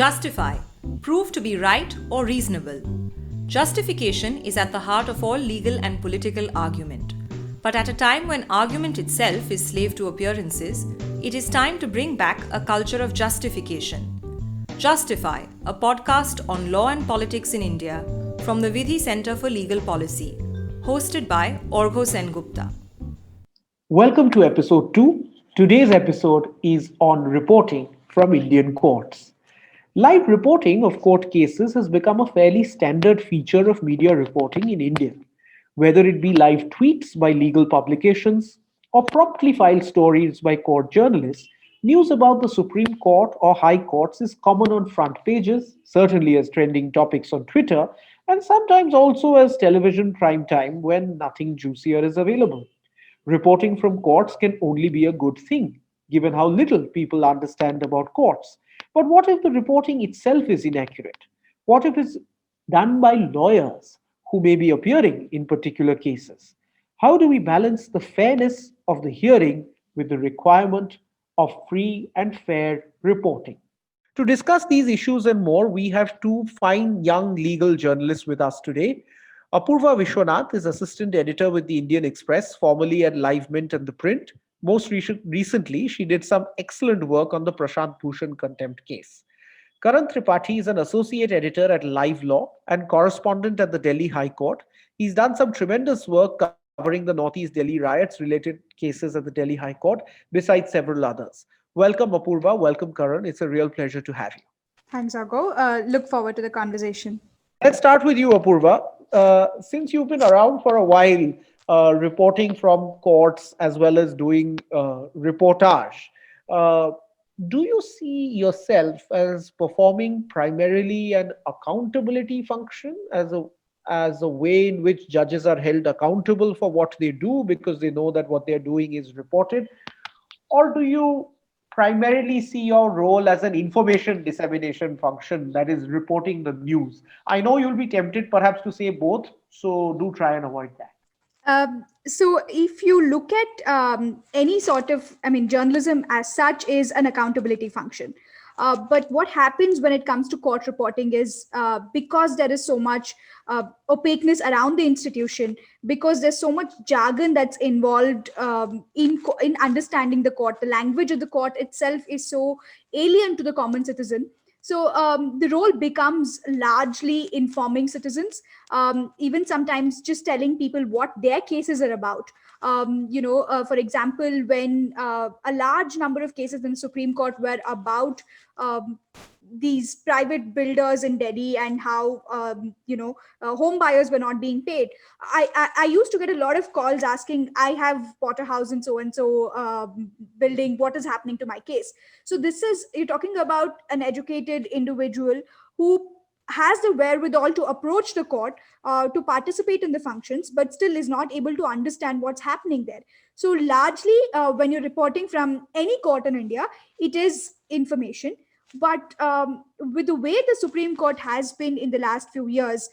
Justify. Prove to be right or reasonable. Justification is at the heart of all legal and political argument. But at a time when argument itself is slave to appearances, it is time to bring back a culture of justification. Justify, a podcast on law and politics in India from the Vidhi Center for Legal Policy, hosted by Arghya Sengupta. Welcome to episode 2. Today's episode is on reporting from Indian courts. Live reporting of court cases has become a fairly standard feature of media reporting in India. Whether it be live tweets by legal publications or promptly filed stories by court journalists, news about the Supreme Court or High Courts is common on front pages, certainly as trending topics on Twitter, and sometimes also as television prime time when nothing juicier is available. Reporting from courts can only be a good thing, given how little people understand about courts. But what if the reporting itself is inaccurate? What if it's done by lawyers who may be appearing in particular cases? How do we balance the fairness of the hearing with the requirement of free and fair reporting? To discuss these issues and more, we have two fine young legal journalists with us today. Apurva Vishwanath is assistant editor with the Indian Express, formerly at Live Mint and The Print. Recently, she did some excellent work on the Prashant Bhushan contempt case. Karan Tripathi is an associate editor at Live Law and correspondent at the Delhi High Court. He's done some tremendous work covering the Northeast Delhi riots related cases at the Delhi High Court, besides several others. Welcome, Apurva. Welcome, Karan. It's a real pleasure to have you. Thanks, Argo. Look forward to the conversation. Let's start with you, Apurva. Since you've been around for a while, reporting from courts as well as doing reportage, uh, do you see yourself as performing primarily an accountability function as a way in which judges are held accountable for what they do because they know that what they're doing is reported? Or do you primarily see your role as an information dissemination function that is reporting the news? I know you'll be tempted perhaps to say both, so do try and avoid that. So, if you look at any sort of, journalism as such is an accountability function. But what happens when it comes to court reporting is because there is so much opaqueness around the institution, because there's so much jargon that's involved in understanding the court, the language of the court itself is so alien to the common citizen. So the role becomes largely informing citizens, even sometimes just telling people what their cases are about. For example, when a large number of cases in the Supreme Court were about these private builders in Delhi and how home buyers were not being paid. I used to get a lot of calls asking, I have bought a house in so and so building. What is happening to my case? So this is, you're talking about an educated individual who has the wherewithal to approach the court, to participate in the functions, but still is not able to understand what's happening there. So largely, when you're reporting from any court in India, it is information. But with the way the Supreme Court has been in the last few years,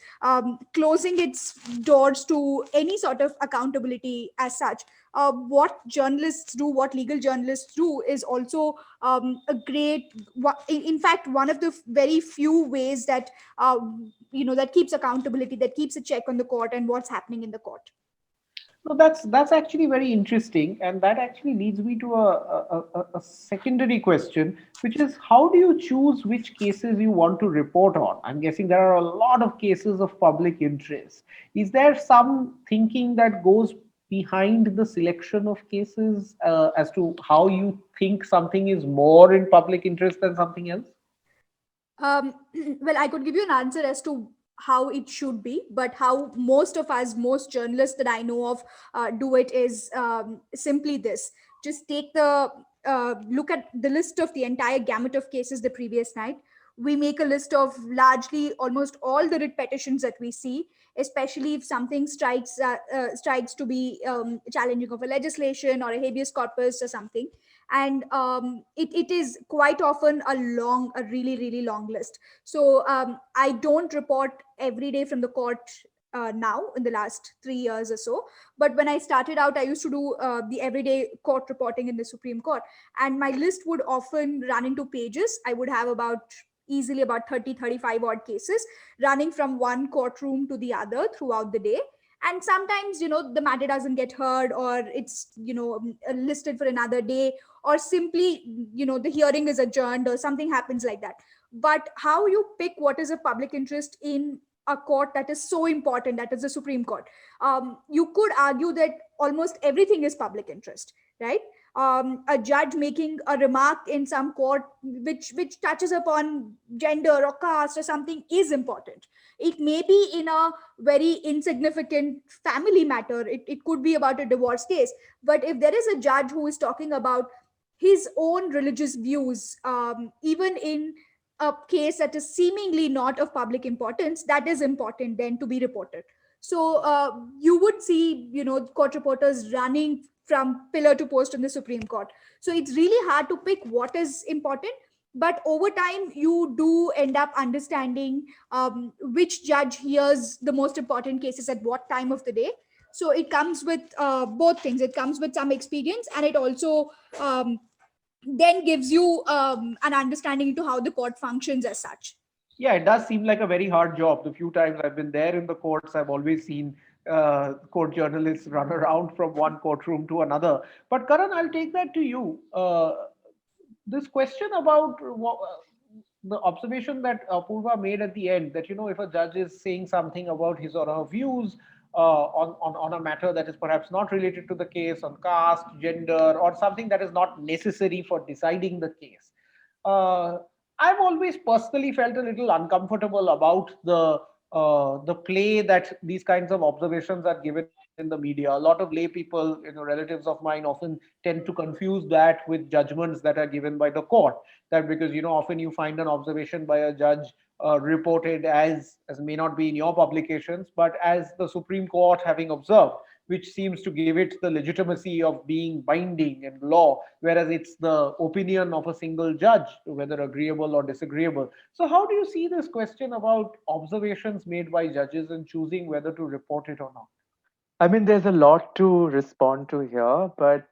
closing its doors to any sort of accountability as such, what journalists do, what legal journalists do, is also a great, in fact, one of the very few ways that that keeps accountability, that keeps a check on the court and what's happening in the court. No, that's actually very interesting, and that actually leads me to a secondary question, which is how do you choose which cases you want to report on? I'm guessing there are a lot of cases of public interest. Is there some thinking that goes behind the selection of cases as to how you think something is more in public interest than something else? Um, well, I could give you an answer as to how it should be, but how most of us, most journalists that I know of, do it is simply this: just take the look at the list of the entire gamut of cases the previous night. We make a list of largely almost all the writ petitions that we see, especially if something strikes to be challenging of a legislation or a habeas corpus or something. And it is quite often a really, really long list. So I don't report every day from the court now in the last 3 years or so. But when I started out, I used to do the everyday court reporting in the Supreme Court. And my list would often run into pages. I would have about easily about 30, 35 odd cases running from one courtroom to the other throughout the day. And sometimes, the matter doesn't get heard, or it's, listed for another day, or simply, the hearing is adjourned, or something happens like that. But how you pick what is a public interest in a court that is so important, that is the Supreme Court? You could argue that almost everything is public interest, right? A judge making a remark in some court which touches upon gender or caste or something is important. It may be in a very insignificant family matter. It could be about a divorce case. But if there is a judge who is talking about his own religious views, even in a case that is seemingly not of public importance, that is important then to be reported. So you would see, court reporters running from pillar to post in the Supreme Court. So it's really hard to pick what is important. But over time, you do end up understanding which judge hears the most important cases at what time of the day. So it comes with both things. It comes with some experience, and it also then gives you an understanding into how the court functions as such. Yeah, it does seem like a very hard job. The few times I've been there in the courts, I've always seen court journalists run around from one courtroom to another. But Karan, I'll take that to you. This question about the observation that Apurva made at the end, that if a judge is saying something about his or her views on a matter that is perhaps not related to the case, on caste, gender, or something that is not necessary for deciding the case. Uh, I've always personally felt a little uncomfortable about the play that these kinds of observations are given in the media. A lot of lay people, relatives of mine, often tend to confuse that with judgments that are given by the court. That because often you find an observation by a judge reported as may not be in your publications, but as the Supreme Court having observed, which seems to give it the legitimacy of being binding and law, whereas it's the opinion of a single judge, whether agreeable or disagreeable. So, how do you see this question about observations made by judges and choosing whether to report it or not? I mean, there's a lot to respond to here, but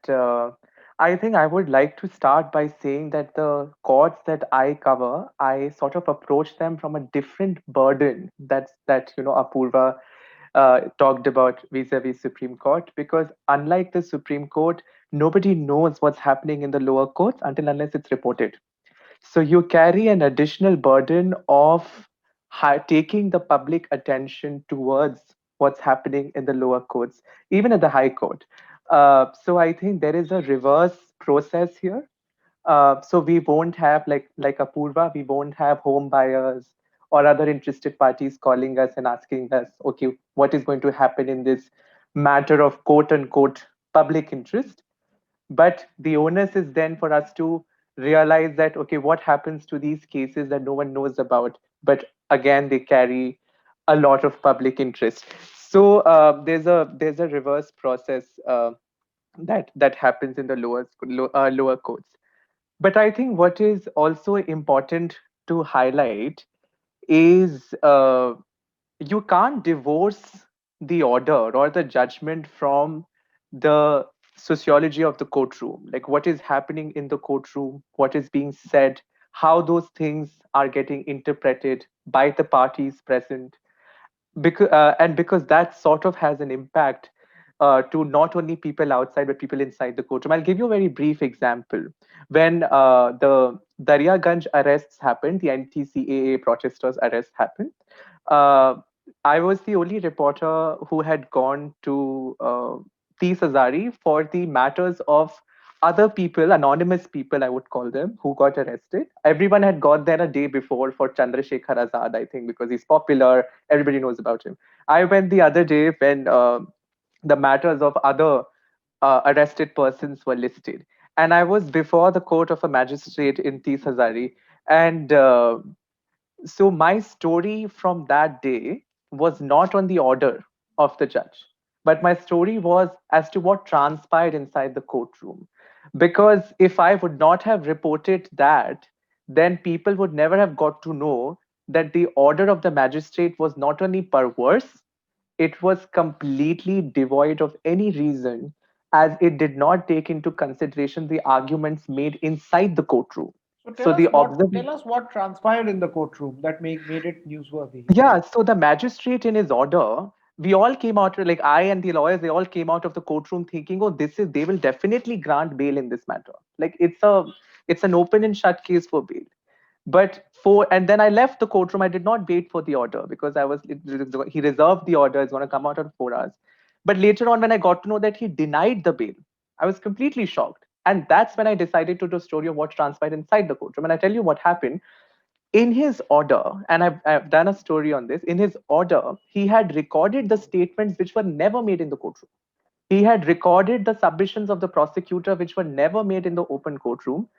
I think I would like to start by saying that the courts that I cover, I sort of approach them from a different burden that Apurva talked about vis-a-vis Supreme Court, because unlike the Supreme Court, nobody knows what's happening in the lower courts until unless it's reported. So you carry an additional burden of taking the public attention towards what's happening in the lower courts, even at the High Court. So I think there is a reverse process here. So we won't have like Apurva, we won't have home buyers or other interested parties calling us and asking us, okay, what is going to happen in this matter of quote unquote public interest? But the onus is then for us to realize that, okay, what happens to these cases that no one knows about, but again they carry a lot of public interest. So there's a reverse process that happens in the lower courts. But I think what is also important to highlight is you can't divorce the order or the judgment from the sociology of the courtroom, like what is happening in the courtroom, what is being said, how those things are getting interpreted by the parties present, because that sort of has an impact to not only people outside but people inside the courtroom. I'll give you a very brief example. When the Daryaganj arrests happened, the anti-CAA protesters arrest happened, uh, I was the only reporter who had gone to Tees Hazari for the matters of other people, anonymous people, I would call them, who got arrested. Everyone had got there a day before for Chandrasekhar Azad, I think, because he's popular. Everybody knows about him. I went the other day when the matters of other arrested persons were listed. And I was before the court of a magistrate in Tees Hazari. And so my story from that day was not on the order of the judge, but my story was as to what transpired inside the courtroom. Because if I would not have reported that, then people would never have got to know that the order of the magistrate was not only perverse, it was completely devoid of any reason, as it did not take into consideration the arguments made inside the courtroom. So So the tell us what transpired in the courtroom that made it newsworthy. Yeah, so the magistrate in his order, we all came out, like I and the lawyers, they all came out of the courtroom thinking, oh, they will definitely grant bail in this matter. Like it's an open and shut case for bail. And then I left the courtroom. I did not wait for the order because he reserved the order. It's going to come out in 4 hours. But later on, when I got to know that he denied the bail, I was completely shocked. And that's when I decided to do a story of what transpired inside the courtroom. And I tell you what happened in his order, and I've done a story on this. In his order, he had recorded the statements which were never made in the courtroom. He had recorded the submissions of the prosecutor which were never made in the open courtroom.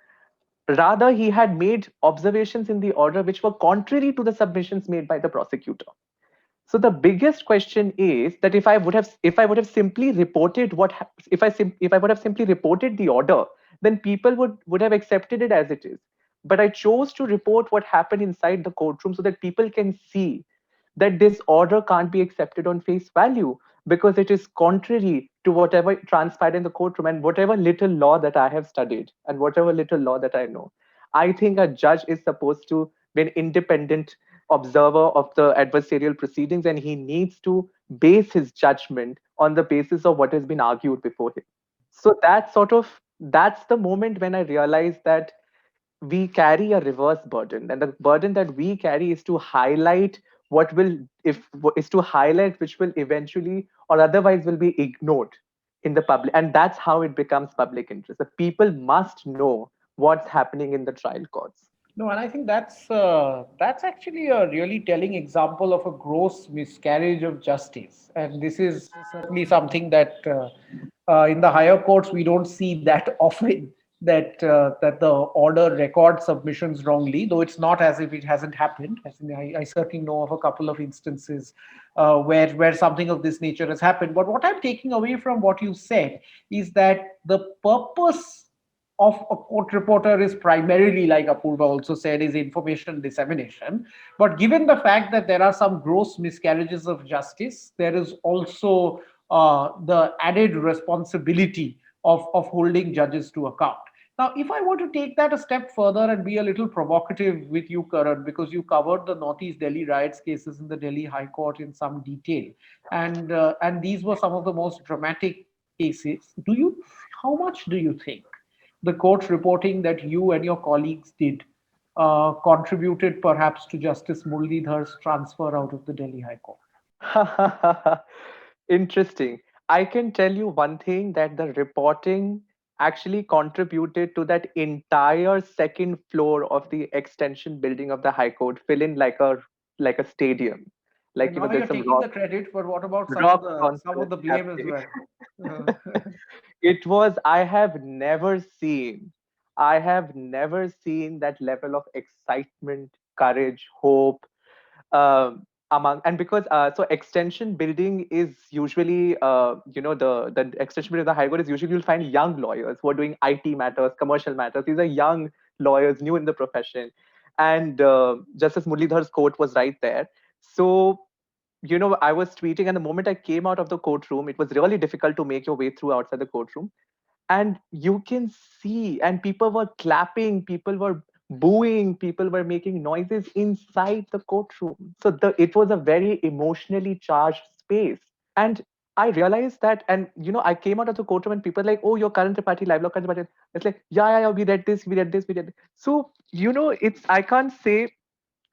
Rather, he had made observations in the order which were contrary to the submissions made by the prosecutor. So the biggest question is that if I would have simply reported if I would have simply reported the order, then people would have accepted it as it is. But I chose to report what happened inside the courtroom so that people can see that this order can't be accepted on face value because it is contrary to whatever transpired in the courtroom and whatever little law that I have studied and whatever little law that I know. I think a judge is supposed to be an independent observer of the adversarial proceedings, and he needs to base his judgment on the basis of what has been argued before him. So that's the moment when I realized that we carry a reverse burden, and the burden that we carry is to highlight what will if is to highlight which will eventually or otherwise will be ignored in the public, and that's how it becomes public interest. The people must know what's happening in the trial courts. No, and I think that's actually a really telling example of a gross miscarriage of justice. And this is certainly something that in the higher courts we don't see that often. That the order records submissions wrongly, though it's not as if it hasn't happened. I certainly know of a couple of instances where something of this nature has happened. But what I'm taking away from what you said is that the purpose of a court reporter is primarily, like Apurva also said, is information dissemination. But given the fact that there are some gross miscarriages of justice, there is also the added responsibility of holding judges to account. Now, if I were to take that a step further and be a little provocative with you, Karan, because you covered the Northeast Delhi riots cases in the Delhi High Court in some detail, and these were some of the most dramatic cases. How much do you think the court reporting that you and your colleagues did contributed perhaps to Justice Muralidhar's transfer out of the Delhi High Court? Interesting. I can tell you one thing, that the reporting actually contributed to that entire second floor of the extension building of the High Court fill in like a stadium. And Like now you're there's some taking the credit, but what about rock some of concert the blame as happening. well? It was, I have never seen that level of excitement, courage, hope, among, and because so extension building is usually the extension building of the high court is usually, you'll find young lawyers who are doing IT matters, commercial matters. These are young lawyers new in the profession, and Justice Muralidhar's court was right there. So I was tweeting, and the moment I came out of the courtroom, it was really difficult to make your way through outside the courtroom. And you can see, and people were clapping, people were booing, people were making noises inside the courtroom. So it was a very emotionally charged space. And I realized that, and I came out of the courtroom and people were like, oh, you're Karan Tripathi, live law Karan Tripathi. It's like, yeah, we read this, we read this, we read this. So, I can't say,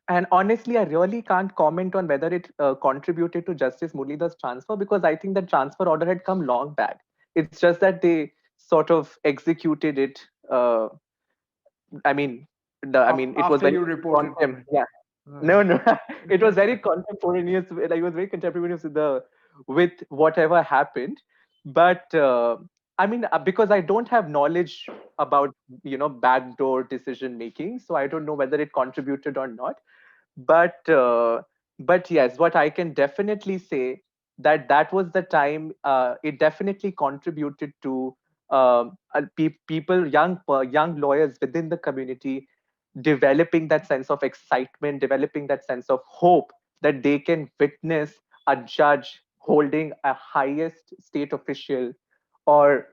and honestly, I really can't comment on whether it contributed to Justice Muralidhar's transfer, because I think the transfer order had come long back. It's just that they sort of executed it. I mean, it was After very you reported on it. yeah. Right. No, it was very contemporaneous. Like, it was very contemporaneous with whatever happened. But because I don't have knowledge about backdoor decision making, so I don't know whether it contributed or not. But yes, what I can definitely say, that was the time, it definitely contributed to people, young lawyers within the community, developing that sense of excitement, developing that sense of hope that they can witness a judge holding a highest state official, or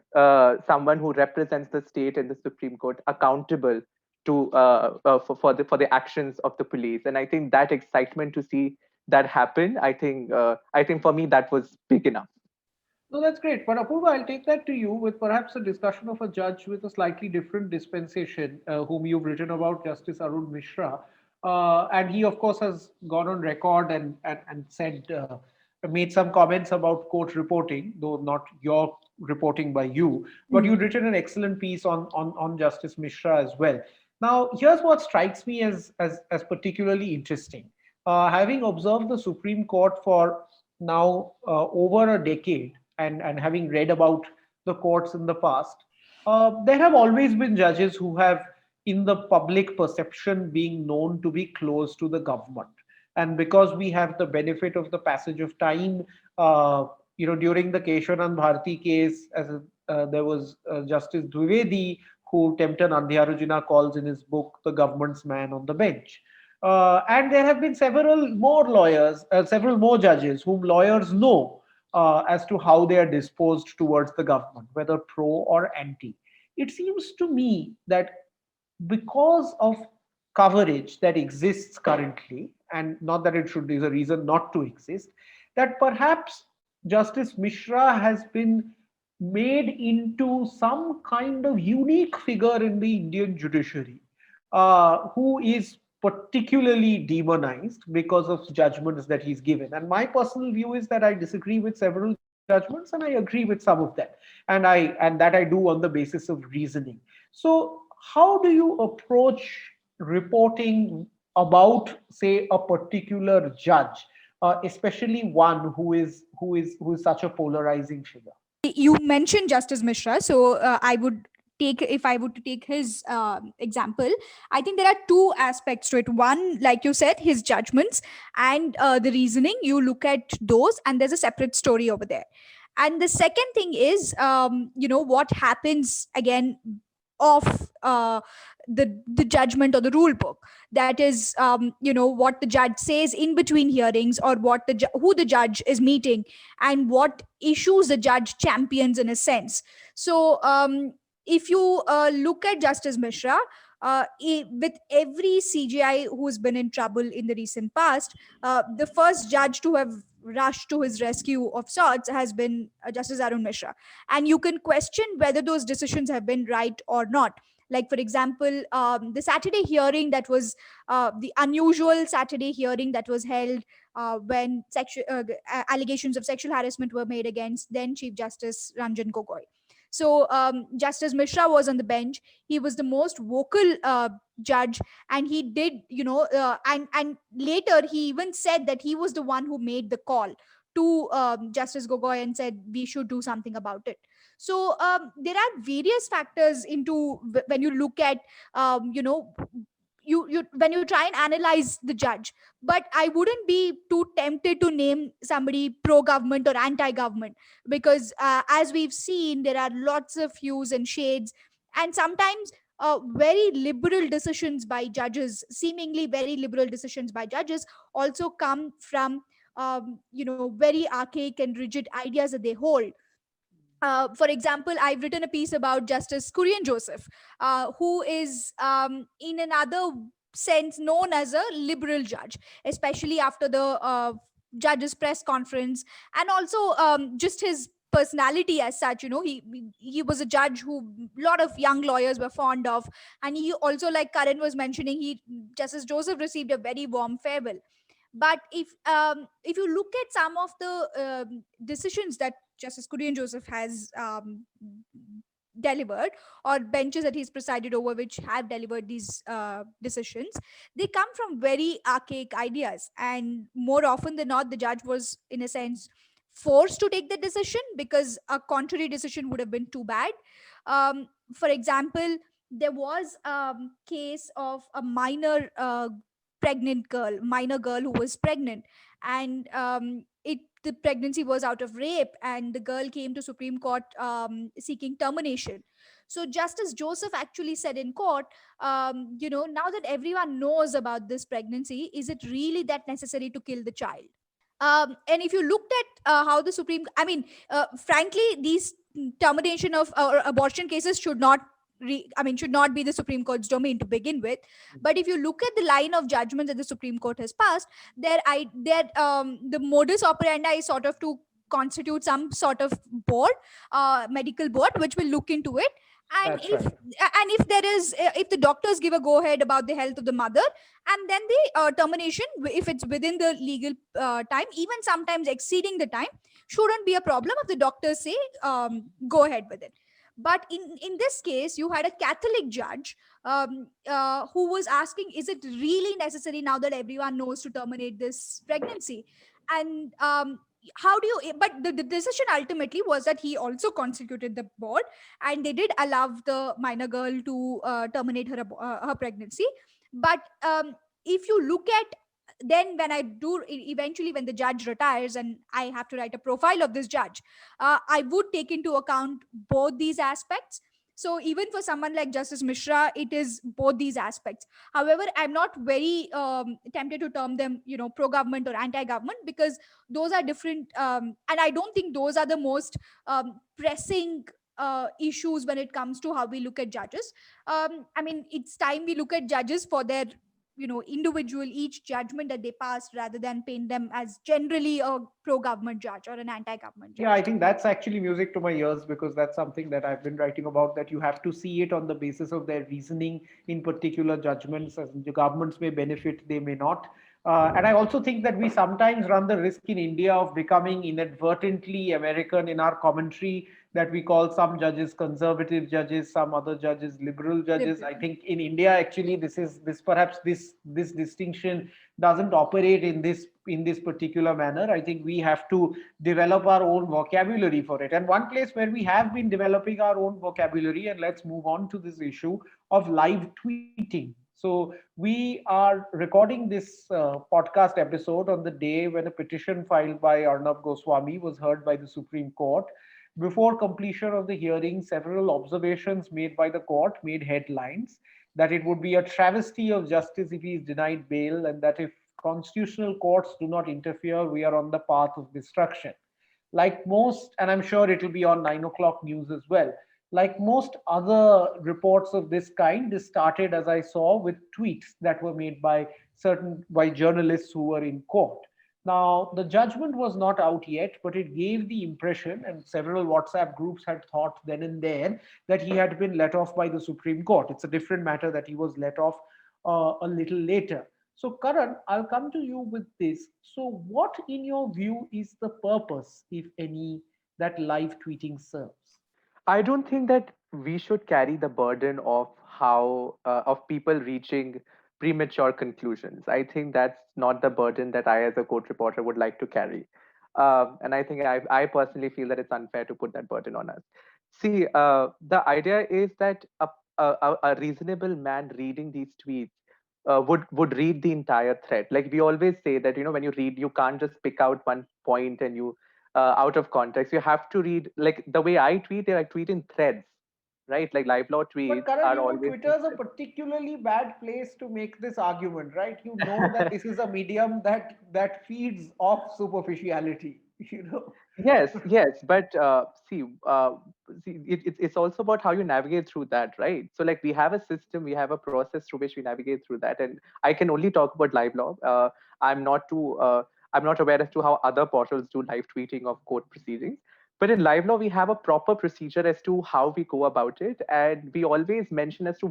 someone who represents the state in the Supreme Court, accountable for the actions of the police. And I think that excitement to see that happen, I think for me that was big enough. No, that's great. But Apurva, I'll take that to you with perhaps a discussion of a judge with a slightly different dispensation, whom you've written about, Justice Arun Mishra. And he, of course, has gone on record and said, made some comments about court reporting, though not your reporting by you. But you'd written an excellent piece on Justice Mishra as well. Now, here's what strikes me as particularly interesting. Having observed the Supreme Court for now over a decade, and having read about the courts in the past, there have always been judges who have, in the public perception, being known to be close to the government. And because we have the benefit of the passage of time, during the Keshwanand Bharti case, there was Justice Dwivedi, who Tempton Andhyarujina calls in his book The Government's Man on the Bench. And there have been several more judges whom lawyers know as to how they are disposed towards the government, whether pro or anti. It seems to me that because of coverage that exists currently, and not that it should be a reason not to exist, that perhaps Justice Mishra has been made into some kind of unique figure in the Indian judiciary, who is particularly demonized because of judgments that he's given. And my personal view is that I disagree with several judgments and I agree with some of them. And that I do on the basis of reasoning. So how do you approach reporting about, say, a particular judge, especially one who is such a polarizing figure? You mentioned Justice Mishra, so I would take if I would to take his example. I think there are two aspects to it. One, like you said, his judgments and the reasoning. You look at those, and there's a separate story over there. And the second thing is, what happens again of the judgment or the rule book. That is, what the judge says in between hearings, or what who the judge is meeting, and what issues the judge champions in a sense. So if you look at Justice Mishra, with every CGI who's been in trouble in the recent past, the first judge to have rushed to his rescue of sorts has been Justice Arun Mishra. And you can question whether those decisions have been right or not. Like, for example, the Saturday hearing that was the unusual Saturday hearing that was held when allegations of sexual harassment were made against then Chief Justice Ranjan Gogoi. So Justice Mishra was on the bench. He was the most vocal judge, and he did, and later he even said that he was the one who made the call to Justice Gogoi and said we should do something about it. So there are various factors into when you look at you when you try and analyze the judge. But I wouldn't be too tempted to name somebody pro government or anti government, because as we've seen, there are lots of hues and shades, and sometimes very liberal decisions by judges, seemingly very liberal decisions by judges, also come from very archaic and rigid ideas that they hold. For example, I've written a piece about Justice Kurian Joseph, who is, in another sense, known as a liberal judge, especially after the judge's press conference, and also just his personality as such. He was a judge who a lot of young lawyers were fond of, and he also, like Karan was mentioning, he Justice Joseph received a very warm farewell. But if you look at some of the decisions that Justice Kurian Joseph has delivered, or benches that he's presided over which have delivered these decisions, they come from very archaic ideas. And more often than not, the judge was, in a sense, forced to take the decision because a contrary decision would have been too bad. For example, there was a case of a minor girl who was pregnant, and the pregnancy was out of rape, and the girl came to Supreme Court seeking termination. So Justice Joseph actually said in court, now that everyone knows about this pregnancy, is it really that necessary to kill the child? And if you looked at how frankly, these termination of or abortion cases should not should not be the Supreme Court's domain to begin with. But if you look at the line of judgments that the Supreme Court has passed, the modus operandi is sort of to constitute some sort of board, medical board, which will look into it. And That's if right. there is, if the doctors give a go ahead about the health of the mother, and then the termination, if it's within the legal time, even sometimes exceeding the time, shouldn't be a problem if the doctors say go ahead with it. But in this case, you had a Catholic judge who was asking, is it really necessary now that everyone knows to terminate this pregnancy? And how do you, but the decision ultimately was that he also constituted the board, and they did allow the minor girl to terminate her pregnancy. But if you look at, then when I do eventually, when the judge retires and I have to write a profile of this judge, I would take into account both these aspects. So even for someone like Justice Mishra, it is both these aspects. However, I'm not very tempted to term them, pro government or anti government, because those are different, and I don't think those are the most pressing issues when it comes to how we look at judges. It's time we look at judges for their individual each judgment that they pass, rather than paint them as generally a pro government judge or an anti government Yeah, I judge. think that's actually music to my ears because that's something that I've been writing about, that you have to see it on the basis of their reasoning in particular judgments. As the governments may benefit, they may not. And I also think that we sometimes run the risk in India of becoming inadvertently American in our commentary, that we call some judges conservative judges, some other judges liberal judges. I Liberal. think in India, actually, this distinction doesn't operate in this particular manner. I think we have to develop our own vocabulary for it. And one place where we have been developing our own vocabulary, and let's move on to this issue of live tweeting. So we are recording this podcast episode on the day when a petition filed by Arnab Goswami was heard by the Supreme Court. Before completion of the hearing, several observations made by the court made headlines, that it would be a travesty of justice if he is denied bail, and that if constitutional courts do not interfere, we are on the path of destruction. Like most, and I'm sure it'll be on 9 o'clock news as well. Like most other reports of this kind, this started, as I saw, with tweets that were made by journalists who were in court. Now, the judgment was not out yet, but it gave the impression, and several WhatsApp groups had thought then and there, that he had been let off by the Supreme Court. It's a different matter that he was let off a little later. So, Karan, I'll come to you with this. So, what, in your view, is the purpose, if any, that live tweeting serves? I don't think that we should carry the burden of how of people reaching premature conclusions. I think that's not the burden that I, as a court reporter, would like to carry. And I think I personally feel that it's unfair to put that burden on us. See, the idea is that a reasonable man reading these tweets would read the entire thread. Like we always say that, when you read, you can't just pick out one point and you out of context. You have to read, like the way I tweet in threads, right? Like live law But tweets Karan, are always in Twitter's a threads. particularly bad place to make this argument, right? You know that this is a medium that feeds off superficiality. You know. Yes, yes, but see, it's also about how you navigate through that, right? So, like, we have a system, we have a process through which we navigate through that, and I can only talk about live law. I'm not too, I'm not aware as to how other portals do live tweeting of court proceedings. But in live law, we have a proper procedure as to how we go about it, and we always mention as to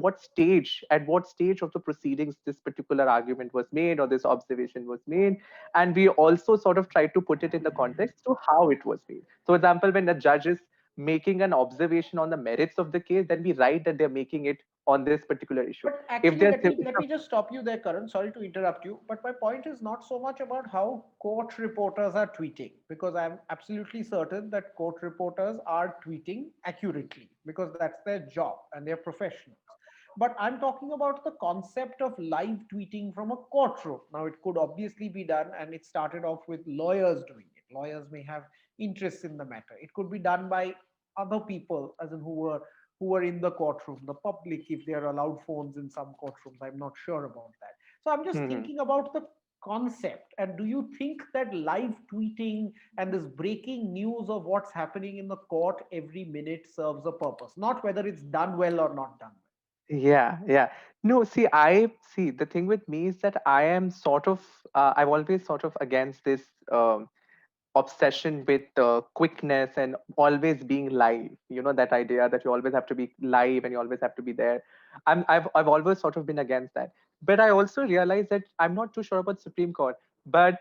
at what stage of the proceedings this particular argument was made or this observation was made, and we also sort of try to put it in the context to how it was made. So, for example, when a judge is making an observation on the merits of the case, then we write that they're making it on this particular issue. But If actually, they're let me just stop you there, Karan. Sorry to interrupt you, but my point is not so much about how court reporters are tweeting, because I'm absolutely certain that court reporters are tweeting accurately because that's their job and they're professionals. But I'm talking about the concept of live tweeting from a courtroom. Now, it could obviously be done, and it started off with lawyers doing it. Lawyers may have interests in the matter. It could be done by other people, as in who were in the courtroom, the public, if they are allowed phones in some courtrooms. I'm not sure about that. So I'm just Mhm. thinking about the concept? And do you think that live tweeting and this breaking news of what's happening in the court every minute serves a purpose? Not whether it's done well or not done Yeah, yeah. No, see, I see the thing with me is that I am sort of, I'm always sort of against this obsession with quickness and always being live. You know, that idea that you always have to be live and you always have to be there. I've always sort of been against that. But I also realize that I'm not too sure about Supreme Court, but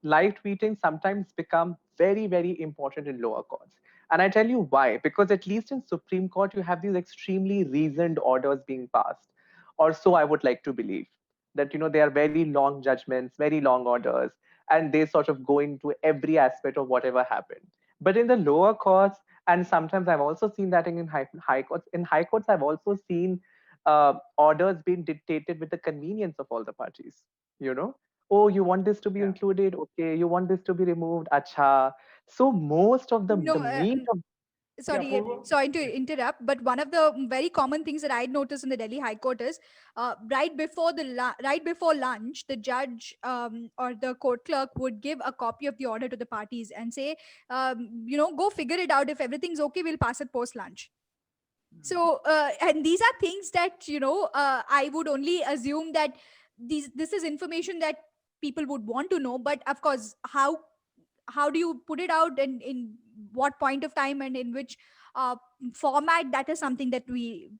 live tweeting sometimes become very, very important in lower courts. And I tell you why. Because at least in Supreme Court, you have these extremely reasoned orders being passed. Or so I would like to believe. That, you know, they are very long judgments, very long orders, and they sort of go into every aspect of whatever happened. But in the lower courts, and sometimes I've also seen that in high courts. In high courts, I've also seen orders being dictated with the convenience of all the parties. You know, oh, you want this to be well? included? Okay, you want this to be removed? Acha. So most of No, the meat of Yeah, sorry, Purva? sorry to Yeah. interrupt, but one of the very common things that I noticed in the Delhi High Court is right before lunch, the judge or the court clerk would give a copy of the order to the parties and say, go figure it out. If everything's okay, we'll pass it post lunch. So, and these are things that I would only assume that this is information that people would want to know. But of course, how do you put it out, and in what point of time, and in which uh, format, that is something that we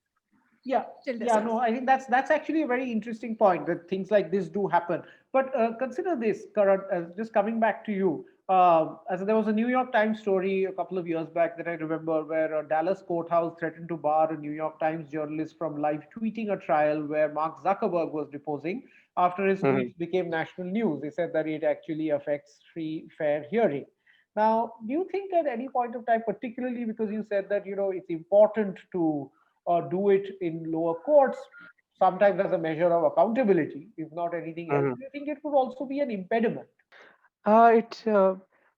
Yeah, still yeah, discuss. no, I think that's actually a very interesting point that things like this do happen. But consider this, Karan, just coming back to you. As there was a New York Times story a couple of years back that I remember, where a Dallas courthouse threatened to bar a New York Times journalist from live tweeting a trial where Mark Zuckerberg was deposing after his Mhm. tweets became national news. They said that it actually affects free, fair hearing. Now, do you think at any point of time, particularly because you said that it's important to do it in lower courts, sometimes as a measure of accountability, if not anything else, Mhm. do you think it could also be an impediment? It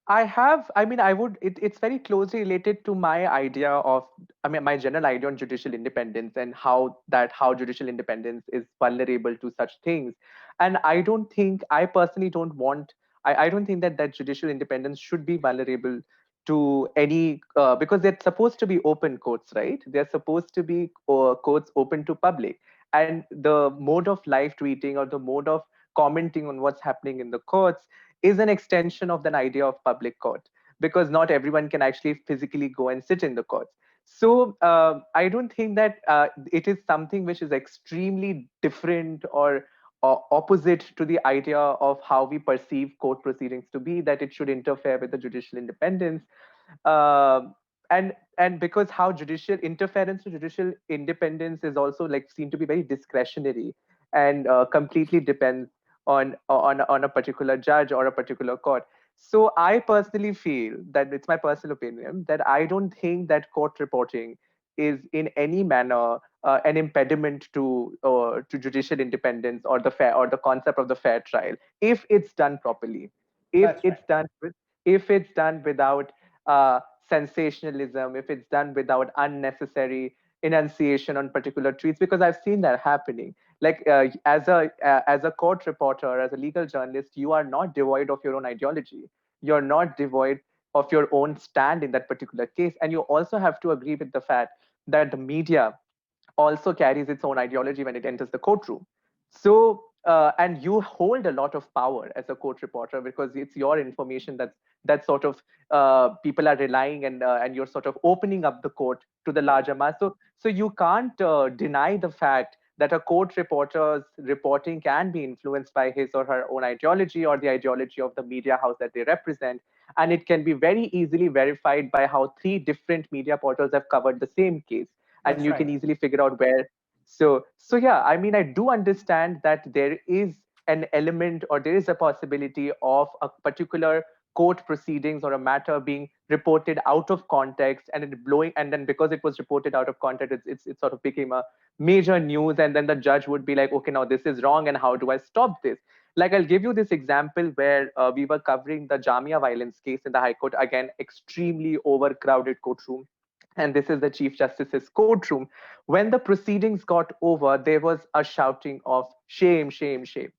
I have, I mean, I would, it's very closely related to my idea of, I mean, my general idea on judicial independence and how judicial independence is vulnerable to such things. And I don't think, I personally don't want, I don't think that judicial independence should be vulnerable to any, because they're supposed to be open courts, right? They're supposed to be courts open to public. And the mode of live tweeting or the mode of commenting on what's happening in the courts is an extension of the idea of public court, because not everyone can actually physically go and sit in the courts. So I don't think that it is something which is extremely different or opposite to the idea of how we perceive court proceedings to be, that it should interfere with the judicial independence. Um and because how judicial interference to judicial independence is also like seen to be very discretionary and completely depends on a particular judge or a particular court. So I personally feel that, it's my personal opinion, that I don't think that court reporting is in any manner an impediment to judicial independence or the concept of the fair trial, if it's done properly, if That's right. it's done with if it's done without uh, sensationalism, if it's done without unnecessary enunciation on particular tweets, because I've seen that happening. Like as a court reporter, as a legal journalist, you are not devoid of your own ideology. You're not devoid of your own stand in that particular case, and you also have to agree with the fact that the media also carries its own ideology when it enters the courtroom. So, and you hold a lot of power as a court reporter, because it's your information that sort of people are relying, and you're sort of opening up the court to the larger mass. So you can't deny the fact that a court reporter's reporting can be influenced by his or her own ideology or the ideology of the media house that they represent. And it can be very easily verified by how three different media portals have covered the same case, and That's you can right. easily figure out where. So yeah, I mean, I do understand that there is an element, or there is a possibility of a particular court proceedings or a matter being reported out of context, and it blowing, and then because it was reported out of context, it sort of became a major news, and then the judge would be like, okay, now this is wrong, and how do I stop this? Like, I'll give you this example where we were covering the Jamia violence case in the High Court. Again, extremely overcrowded courtroom, and this is the Chief Justice's courtroom. When the proceedings got over, there was a shouting of shame, shame, shame.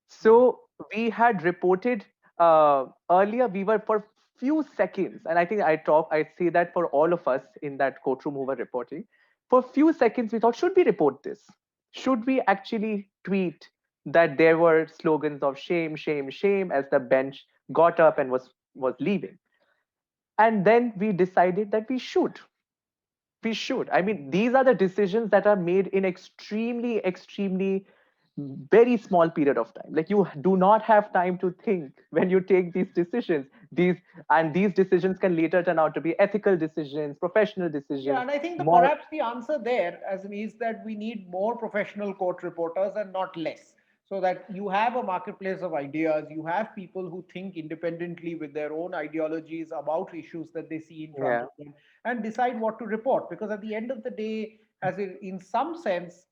So we had reported earlier, we were for few seconds, and I think I say that for all of us in that courtroom who were reporting, for few seconds we thought, should we report this? Should we actually tweet that there were slogans of shame, shame, shame as the bench got up and was leaving? And then we decided that we should. I mean, these are the decisions that are made in extremely, extremely very small period of time. Like, you do not have time to think when you take these decisions. These decisions can later turn out to be ethical decisions, professional Yeah, decisions, and I think more. perhaps the answer there as is that we need more professional court reporters and not less. So that you have a marketplace of ideas, you have people who think independently with their own ideologies about issues that they see in front Yeah. of them and decide what to report. Because at the end of the day, in some sense,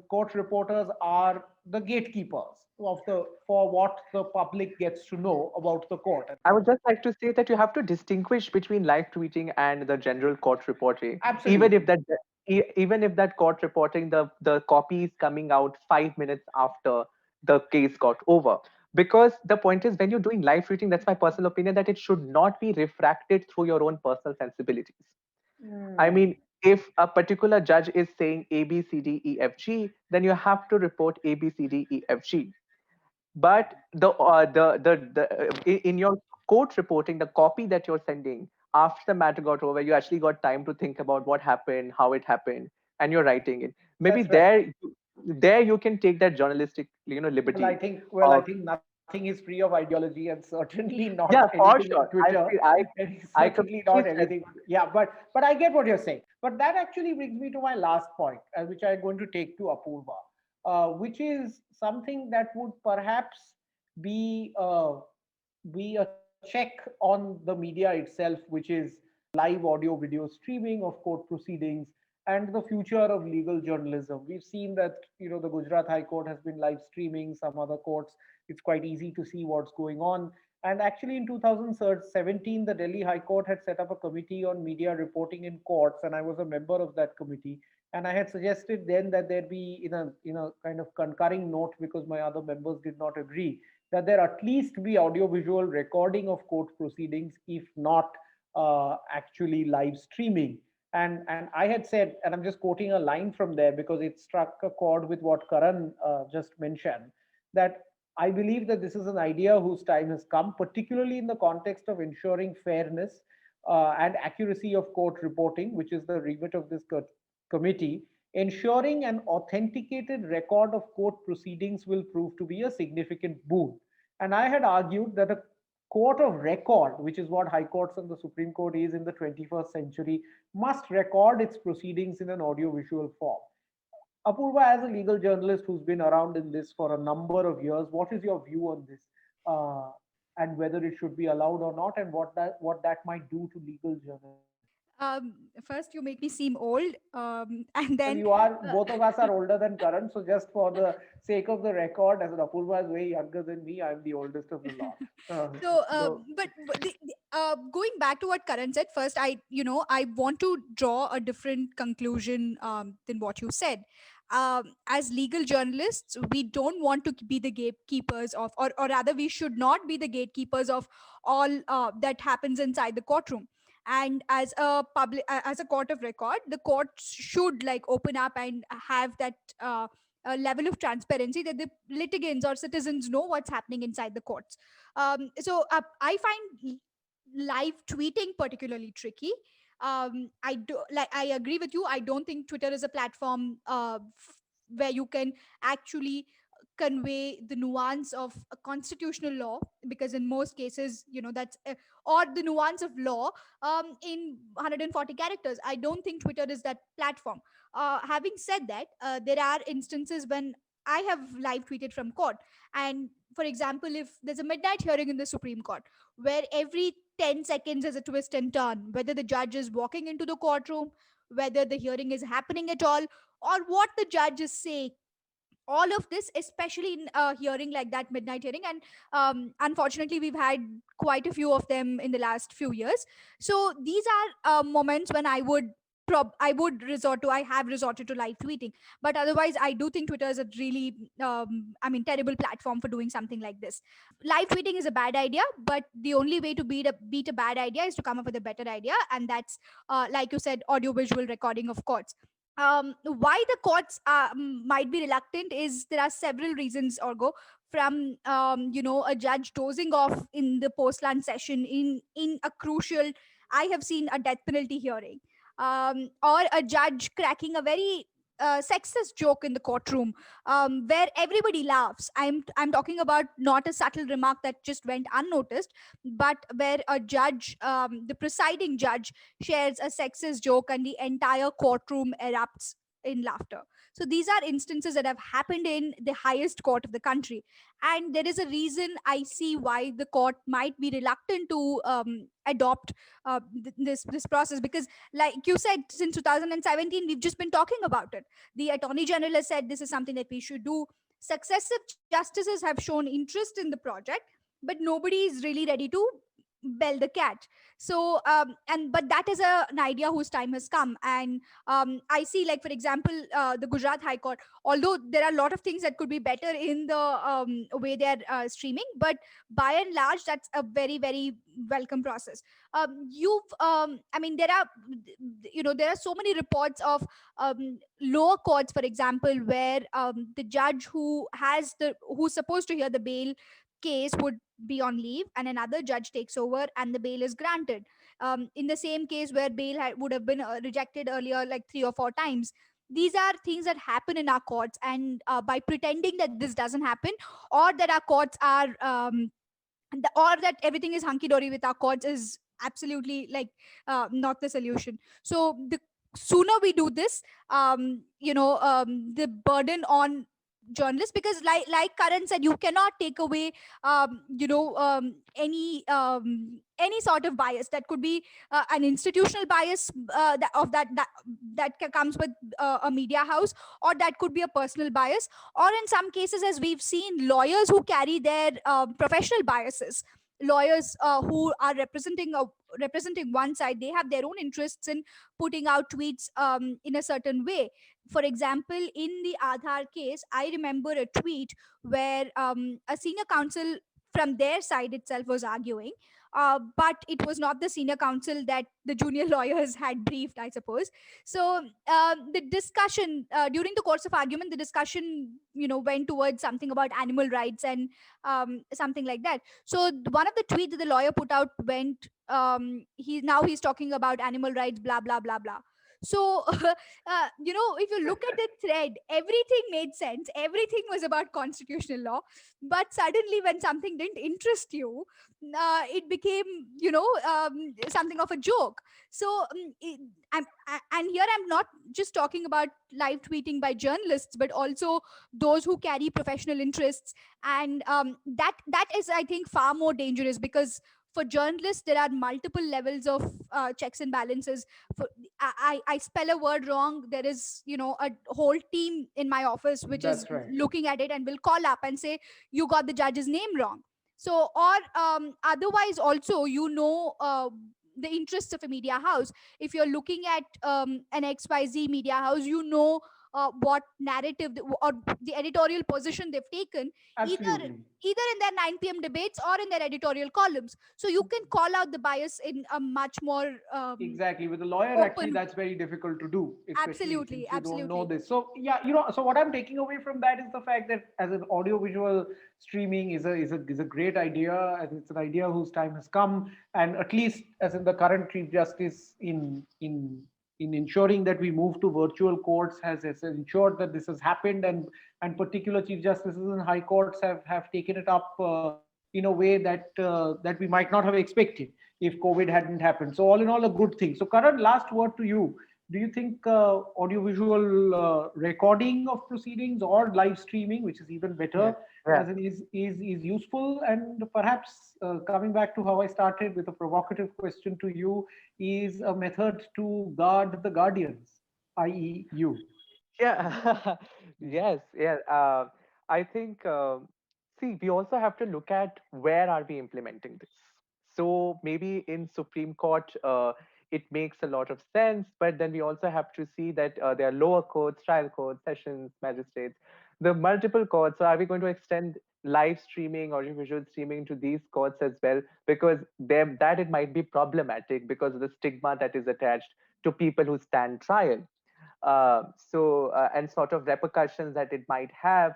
court reporters are the gatekeepers of the for what the public gets to know about the court. I would just like to say that you have to distinguish between live tweeting and the general court reporting. Even if Absolutely. that court reporting, the copy is coming out 5 minutes after the case got over. Because the point is, when you're doing live tweeting, that's my personal opinion, that it should not be refracted through your own personal sensibilities. I Hmm. mean, if a particular judge is saying A, B, C, D, E, F, G, then you have to report A, B, C, D, E, F, G. But in your court reporting, the copy that you're sending after the matter got over, you actually got time to think about what happened, how it happened, and you're writing it. Maybe That's right. there you can take that journalistic, liberty I of. think nothing is free of ideology, and certainly not Yeah, anything for on sure. Twitter. And I certainly not completely stand anything. by it. Yeah, but I get what you're saying. But that actually brings me to my last point, which I'm going to take to Apurva, which is something that would perhaps be uh, be a check on the media itself, which is live audio video streaming of court proceedings and the future of legal journalism. We've seen that the Gujarat High Court has been live streaming, some other courts it's quite easy to see what's going on. And actually, in 2017, the Delhi High Court had set up a committee on media reporting in courts, and I was a member of that committee. And I had suggested then that there be in a kind of concurring note, because my other members did not agree, that there at least be audiovisual recording of court proceedings, if not actually live streaming. And I had said, and I'm just quoting a line from there because it struck a chord with what Karan just mentioned, that I believe that this is an idea whose time has come, particularly in the context of ensuring fairness and accuracy of court reporting, which is the remit of this committee. Ensuring an authenticated record of court proceedings will prove to be a significant boon. And I had argued that a court of record, which is what high courts and the Supreme Court is in the 21st century, must record its proceedings in an audiovisual form. Apurva, as a legal journalist who's been around in this for a number of years, what is your view on this, uh, and whether it should be allowed or not, and what that might do to legal journalism? First, you make me seem old, and Well, then you are uh, both of us are older than Karan, so just for the sake of the record, as Apurva is way younger than me, I'm the oldest of the lot. so So going back to what Karan said, first I want to draw a different conclusion than what you said. As legal journalists, we don't want to be the gatekeepers of, or rather we should not be the gatekeepers of all that happens inside the courtroom. And as a as a court of record, the court should like open up and have that level of transparency that the litigants or citizens know what's happening inside the courts. I find live tweeting particularly tricky. I agree with you. I don't think Twitter is a platform where you can actually convey the nuance of a constitutional law, because in most cases, that's or the nuance of law in 140 characters. I don't think Twitter is that platform. Having said that, there are instances when I have live tweeted from court. And for example, if there's a midnight hearing in the Supreme Court where every 10 seconds is a twist and turn, whether the judge is walking into the courtroom, whether the hearing is happening at all, or what the judge is saying, all of this, especially in a hearing like that midnight hearing. And unfortunately, we've had quite a few of them in the last few years. So these are moments when I would I would resort to, I have resorted to live tweeting. But otherwise, I do think Twitter is a really, terrible platform for doing something like this. Live tweeting is a bad idea, but the only way to beat a bad idea is to come up with a better idea, and that's, like you said, audio visual recording of courts. Why the courts might be reluctant is there are several reasons, Orgo. From a judge dozing off in the post-lunch session in a crucial, I have seen a death penalty hearing, or a judge cracking a very sexist joke in the courtroom, where everybody laughs. I'm talking about not a subtle remark that just went unnoticed, but where a judge, the presiding judge, shares a sexist joke and the entire courtroom erupts in laughter. So these are instances that have happened in the highest court of the country, and there is a reason I see why the court might be reluctant to adopt this process, because, like you said, since 2017 we've just been talking about it. The attorney general has said this is something that we should do. Successive justices have shown interest in the project, but nobody is really ready to bell the cat. So and but that is an idea whose time has come. And I see, like, for example, the Gujarat High Court, although there are a lot of things that could be better in the way they're streaming, but by and large that's a very, very welcome process. You've I mean there are, there are so many reports of lower courts, for example, where the judge who's supposed to hear the bail case would be on leave, and another judge takes over and the bail is granted, in the same case where bail would have been rejected earlier like 3 or 4 times. These are things that happen in our courts, and by pretending that this doesn't happen, or that our courts are or that everything is hunky dory with our courts, is absolutely, like, not the solution. So the sooner we do this, the burden on journalists, because, like Karan said, you cannot take away any sort of bias that could be an institutional bias, that comes with a media house, or that could be a personal bias, or in some cases, as we've seen, lawyers who carry their professional biases. Lawyers who are representing one side, they have their own interests in putting out tweets in a certain way. For example, in the Aadhaar case, I remember a tweet where a senior counsel from their side itself was arguing, but it was not the senior counsel that the junior lawyers had briefed, I suppose. So the discussion, during the course of argument, the discussion, went towards something about animal rights and something like that. So one of the tweets that the lawyer put out went, he's talking about animal rights, blah blah blah blah. So if you look at the thread, everything made sense, everything was about constitutional law, but suddenly when something didn't interest you, it became, something of a joke. So and here I'm not just talking about live tweeting by journalists, but also those who carry professional interests. And that is, I think, far more dangerous, because for journalists there are multiple levels of checks and balances. For I spell a word wrong, there is, a whole team in my office which is That's right. looking at it and will call up and say you got the judge's name wrong. So, or otherwise also, the interests of a media house. If you're looking at an XYZ media house, what narrative or the editorial position they've taken, either Absolutely. either in their 9 p.m. debates or in their editorial columns. So you can call out the bias in a much more Exactly. With a lawyer, actually, open. that's very difficult to do, especially Absolutely, since you don't know absolutely. this. So, yeah, so what I'm taking away from that is the fact that as an audiovisual streaming is a great idea, and it's an idea whose time has come. And at least, as in the current Chief Justice, in ensuring that we move to virtual courts, has ensured that this has happened, and particular Chief Justices and High Courts have taken it up in a way that we might not have expected if COVID hadn't happened. So all in all, a good thing. So Karan, last word to you. Do you think audiovisual recording of proceedings or live streaming, which is even Yeah. better, Yeah. as in is useful? And perhaps coming back to how I started with a provocative question to you, is a method to guard the guardians, i.e., you. Yeah. Yes. Yeah. I think, see, we also have to look at where are we implementing this. So maybe in Supreme Court, it makes a lot of sense. But then we also have to see that there are lower courts, trial courts, sessions, magistrates, the multiple courts. So are we going to extend live streaming or visual streaming to these courts as well? Because there, that it might be problematic because of the stigma that is attached to people who stand trial. And sort of repercussions that it might have,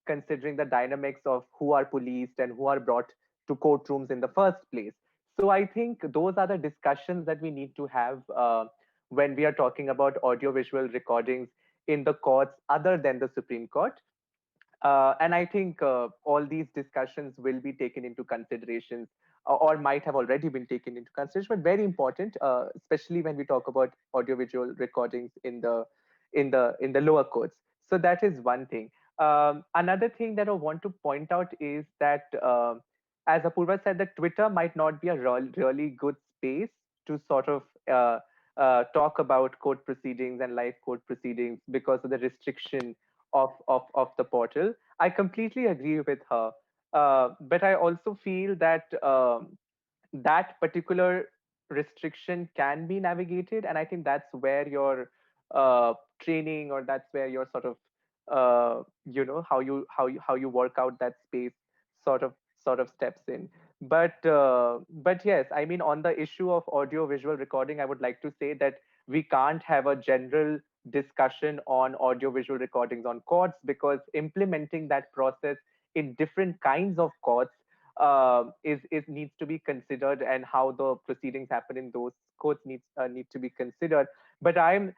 considering the dynamics of who are policed and who are brought to courtrooms in the first place. So I think those are the discussions that we need to have when we are talking about audiovisual recordings in the courts other than the Supreme Court. And I think all these discussions will be taken into considerations, or might have already been taken into consideration, but very important, especially when we talk about audiovisual recordings in the lower courts. So that is one thing. Another thing that I want to point out is that, as Apurva said, that Twitter might not be a really good space to sort of talk about court proceedings and live court proceedings because of the restriction of the portal. I completely agree with her. But I also feel that that particular restriction can be navigated. And I think that's where your training, or that's where your sort of, how you work out that space sort of steps in. But yes, I mean, on the issue of audio visual recording, I would like to say that we can't have a general discussion on audio visual recordings on courts, because implementing that process in different kinds of courts is needs to be considered, and how the proceedings happen in those courts need to be considered. But I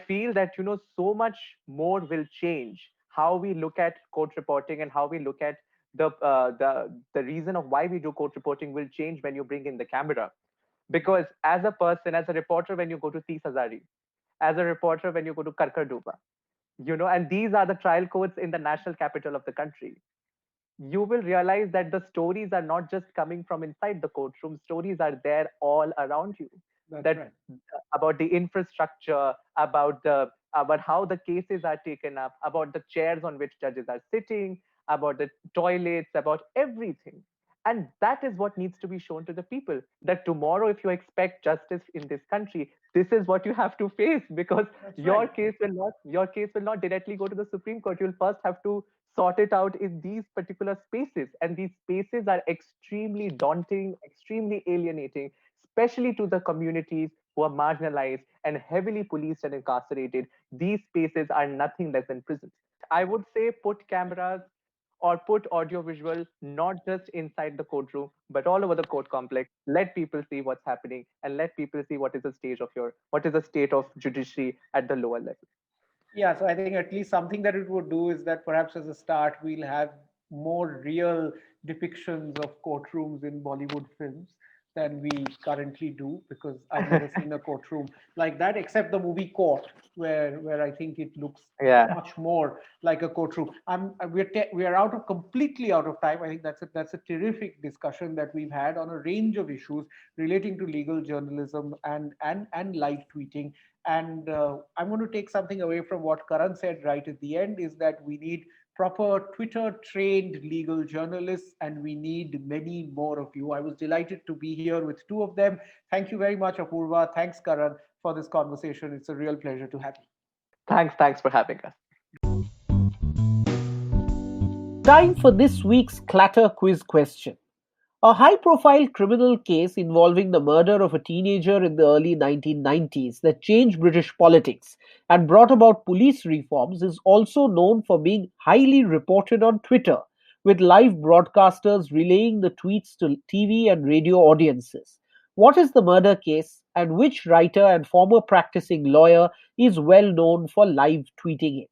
feel that, so much more will change how we look at court reporting, and how we look at the reason of why we do court reporting will change when you bring in the camera. Because as a person, as a reporter, when you go to Tis Hazari, as a reporter when you go to Karkardupa, and these are the trial courts in the national capital of the country, you will realize that the stories are not just coming from inside the courtroom. Stories are there all around you. That's That right. about the infrastructure, about how the cases are taken up, about the chairs on which judges are sitting, about the toilets, about everything. And that is what needs to be shown to the people, that tomorrow, if you expect justice in this country, this is what you have to face. Because That's your right. case will not directly go to the Supreme Court. You'll first have to sort it out in these particular spaces, and these spaces are extremely daunting, extremely alienating, especially to the communities who are marginalized and heavily policed and incarcerated. These spaces are nothing less than prisons. I would say put cameras or put audiovisual not just inside the courtroom, but all over the court complex. Let people see what's happening, and let people see what is the state of judiciary at the lower level. Yeah, so I think at least something that it would do is that perhaps as a start, we'll have more real depictions of courtrooms in Bollywood films than we currently do, because I've never seen a courtroom like that, except the movie Court, where I think it looks Yeah. much more like a courtroom. We are completely out of time. I think that's a terrific discussion that we've had on a range of issues relating to legal journalism and live tweeting. And I'm going to take something away from what Karan said right at the end, is that we need proper Twitter trained legal journalists, and we need many more of you. I was delighted to be here with two of them. Thank you very much, Apurva. Thanks, Karan, for this conversation. It's a real pleasure to have you. Thanks for having us. Time for this week's Clatter quiz question. A high profile criminal case involving the murder of a teenager in the early 1990s that changed British politics and brought about police reforms is also known for being highly reported on Twitter, with live broadcasters relaying the tweets to TV and radio audiences. What is the murder case, and which writer and former practicing lawyer is well known for live tweeting it?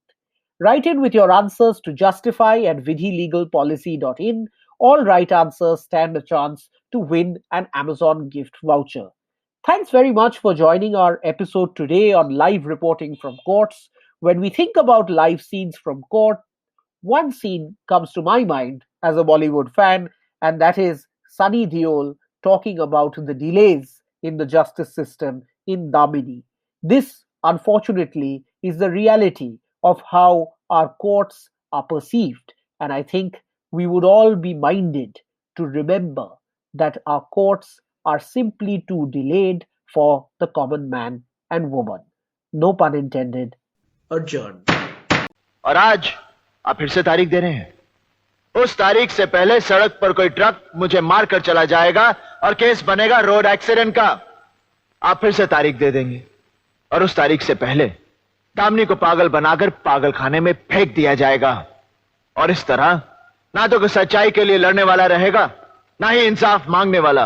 Write in with your answers to justify at vidhilegalpolicy.in. All right answers stand a chance to win an Amazon gift voucher. Thanks very much for joining our episode today on live reporting from courts. When we think about live scenes from court, one scene comes to my mind as a Bollywood fan, and that is Sunny Deol talking about the delays in the justice system in Damini. This, unfortunately, is the reality of how our courts are perceived, and I think we would all be minded to remember that our courts are simply too delayed for the common man and woman. No pun intended. Adjourned. और आज आप फिर से तारीख दे रहे हैं। उस तारीख से पहले सड़क पर कोई ट्रक मुझे मार कर चला जाएगा और केस बनेगा रोड एक्सीडेंट का। आप फिर से तारीख दे देंगे और उस तारीख से पहले दामिनी को पागल बनाकर पागल खाने में फेंक दिया जाएगा। और इस तरह ना तो कोई सच्चाई के लिए लड़ने वाला रहेगा, ना ही इंसाफ मांगने वाला।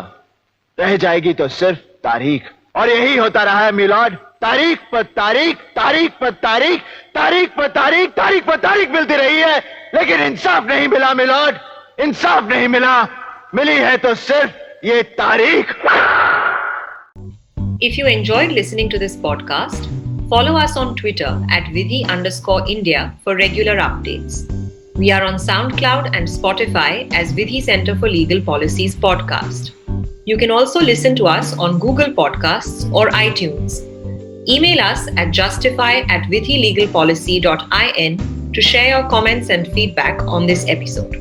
रह जाएगी तो सिर्फ तारीख। और यही होता रहा है मिलॉर्ड। तारीख पर तारीख, तारीख पर तारीख, तारीख पर तारीख, तारीख पर तारीख मिलती रही है, लेकिन इंसाफ नहीं मिला मिलॉर्ड। इंसाफ नहीं मिला। मिली है तो सिर्फ ये तारीख। If you enjoyed listening to this podcast, follow us on Twitter at Vidhi_India for regular updates. We are on SoundCloud and Spotify as Vidhi Center for Legal Policies podcast. You can also listen to us on Google Podcasts or iTunes. Email us at justify@vidhilegalpolicy.in to share your comments and feedback on this episode.